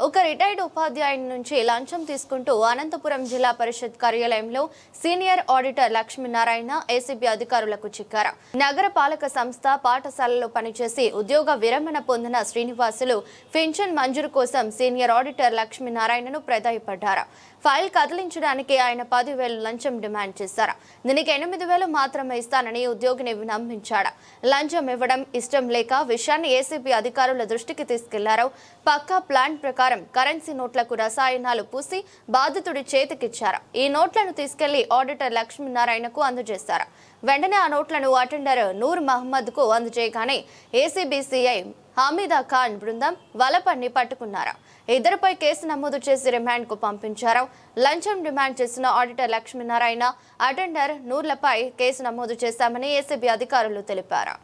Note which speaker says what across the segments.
Speaker 1: ఒక రిటైర్డ్ ఉపాధ్యాయుని నుంచి లంచం తీసుకుంటూ అనంతపురం జిల్లా పరిషత్ కార్యాలయంలో సీనియర్ ఆడిటర్ లక్ష్మీనారాయణ ఏసీబీ అధికారులకు చిక్కారు. నగర పాలక సంస్థ పాఠశాలలో పనిచేసి ఉద్యోగ విరమణ పొందిన శ్రీనివాసులు పెన్షన్ మంజూరు కోసం సీనియర్ ఆడిటర్ లక్ష్మీనారాయణను ప్రాధాయపడ్డారు. ఫైల్ కదిలించడానికి ఆయన 10,000 లంచం డిమాండ్ చేశారు. దీనికి 8,000 మాత్రమే ఇస్తానని ఉద్యోగిని నమ్మించాడు. లంచం ఇవ్వడం ఇష్టం లేక విషయాన్ని ఏసీబీ అధికారుల దృష్టికి తీసుకెళ్లారు. పక్కా ప్లాన్ ప్రకారం కరెన్సీ నోట్లకు రసాయనాలు పూసి బాధితుడి చేతికిచ్చారు. ఈ నోట్లను తీసుకెళ్లి ఆడిటర్ లక్ష్మీనారాయణకు అందజేశారు. వెంటనే ఆ నోట్లను అటెండర్ నూర్ మహమ్మద్ కు అందజేయగానే ఏసీబీ సీఐ హమీదా ఖాన్ బృందం వలపన్ని పట్టుకున్నారు. ఇద్దరిపై కేసు నమోదు చేసి రిమాండ్ కు పంపించారు. లంచం డిమాండ్ చేసిన ఆడిటర్ లక్ష్మీనారాయణ, అటెండర్ నూర్లపై కేసు నమోదు చేశామని ఏసీబీ అధికారులు తెలిపారు.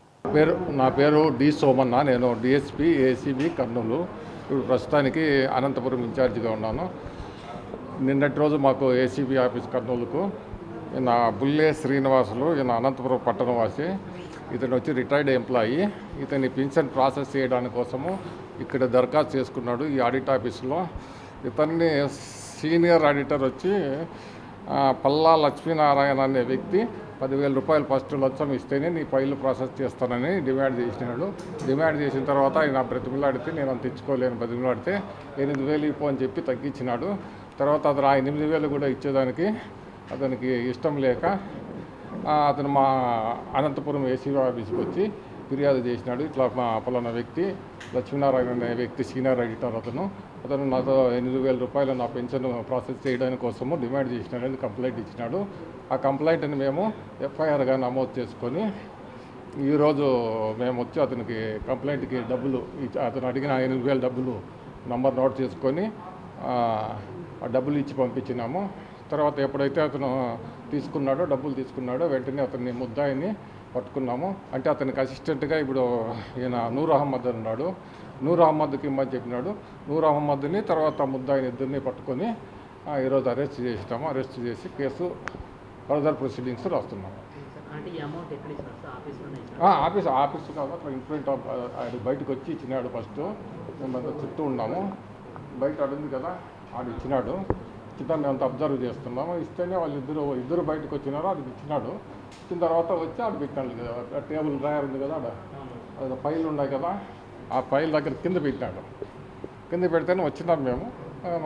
Speaker 2: నా పేరు డి సోమన్న. నేను డిఎస్పీ ఏసీబీ కర్నూలు. ఇప్పుడు ప్రస్తుతానికి అనంతపురం ఇన్ఛార్జిగా ఉన్నాను. నిన్నటి రోజు మాకు ఏసీబీ ఆఫీస్ కర్నూలుకు ఈయన బుల్లే శ్రీనివాసులు, ఈయన అనంతపురం పట్టణవాసి. ఇతను వచ్చి రిటైర్డ్ ఎంప్లాయీ. ఇతని పెన్షన్ ప్రాసెస్ చేయడానికి కోసము ఇక్కడ దరఖాస్తు చేసుకున్నాడు ఈ ఆడిట్ ఆఫీసులో. ఇతన్ని సీనియర్ ఆడిటర్ వచ్చి పల్లా లక్ష్మీనారాయణ అనే వ్యక్తి 10,000 రూపాయలు ఫస్ట్ లంచం ఇస్తేనే నీ ఫైల్ ప్రాసెస్ చేస్తానని డిమాండ్ చేసినాడు. డిమాండ్ చేసిన తర్వాత ఆయన బ్రతిమలాడితే నేను అంత తెచ్చుకోలేను, బ్రతిమలాడితే 8,000 ఇవ్వు అని చెప్పి తగ్గించినాడు. తర్వాత అతను ఆ 8,000 కూడా ఇచ్చేదానికి అతనికి ఇష్టం లేక అతను మా అనంతపురం ఏసీబీ ఆఫీస్కి వచ్చి ఫిర్యాదు చేసినాడు. ఇట్లా మా పలానా వ్యక్తి లక్ష్మీనారాయణ అనే వ్యక్తి సీనియర్ ఎడిటర్ అతను నాతో 8,000 రూపాయలు నా పెన్షన్ ప్రాసెస్ చేయడానికి కోసము డిమాండ్ చేసినాడని కంప్లైంట్ ఇచ్చినాడు. ఆ కంప్లైంట్ని మేము ఎఫ్ఐఆర్గా నమోదు చేసుకొని ఈరోజు మేము వచ్చి అతనికి కంప్లైంట్కి డబ్బులు అతను అడిగిన 8,000 డబ్బులు నంబర్ నోట్ చేసుకొని ఆ డబ్బులు ఇచ్చి పంపించినాము. తర్వాత ఎప్పుడైతే అతను డబ్బులు తీసుకున్నాడో వెంటనే అతన్ని ముద్దాయిని పట్టుకున్నాము. అంటే అతనికి అసిస్టెంట్గా ఇప్పుడు ఈయన నూర్ అహ్మద్ ఉన్నాడు. నూర్ అహ్మద్కి ఇమ్మని చెప్పినాడు. నూర్ అహ్మద్ని తర్వాత ముద్దాయిని ఇద్దరిని పట్టుకొని ఈరోజు అరెస్ట్ చేసినాము. అరెస్ట్ చేసి కేసు ఫర్దర్ ప్రొసీడింగ్స్ రాస్తున్నాము. ఆఫీస్ కాదు, ఇన్ఫ్రంట్ ఆఫ్ బయటకు వచ్చి ఇచ్చినాడు. ఫస్ట్ మేము చుట్టూ ఉన్నాము. బయట అడుంది కదా, ఆడు ఇచ్చినాడు. ఇతన్ని అంత అబ్జర్వ్ చేస్తున్నాము. ఇస్తేనే వాళ్ళు ఇద్దరు బయటకు వచ్చినారో అది ఇచ్చినాడు. ఇచ్చిన తర్వాత వచ్చి ఆడు పెట్టినాడు కదా, టేబుల్ డ్రాయర్ ఉంది కదా, అది ఫైల్ ఉన్నాయి కదా, ఆ ఫైల్ దగ్గర కింద పెట్టినాడు. కింద పెడితేనే వచ్చినాం మేము.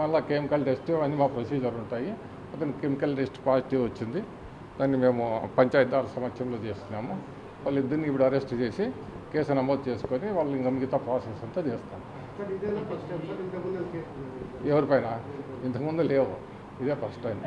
Speaker 2: మళ్ళీ కెమికల్ టెస్ట్ అన్నీ మా ప్రొసీజర్ ఉంటాయి. అతనికి కెమికల్ టెస్ట్ పాజిటివ్ వచ్చింది. దాన్ని మేము పంచాయతీరాజ్ సమక్షంలో చేస్తున్నాము. వాళ్ళిద్దరిని ఇప్పుడు అరెస్ట్ చేసి కేసు నమోదు చేసుకొని వాళ్ళు ఇంకా మిగతా ప్రాసెస్ అంతా చేస్తాం. ఎవరిపైన ఇంతకుముందు లేవు, ఇదే ఫస్ట్ టైం.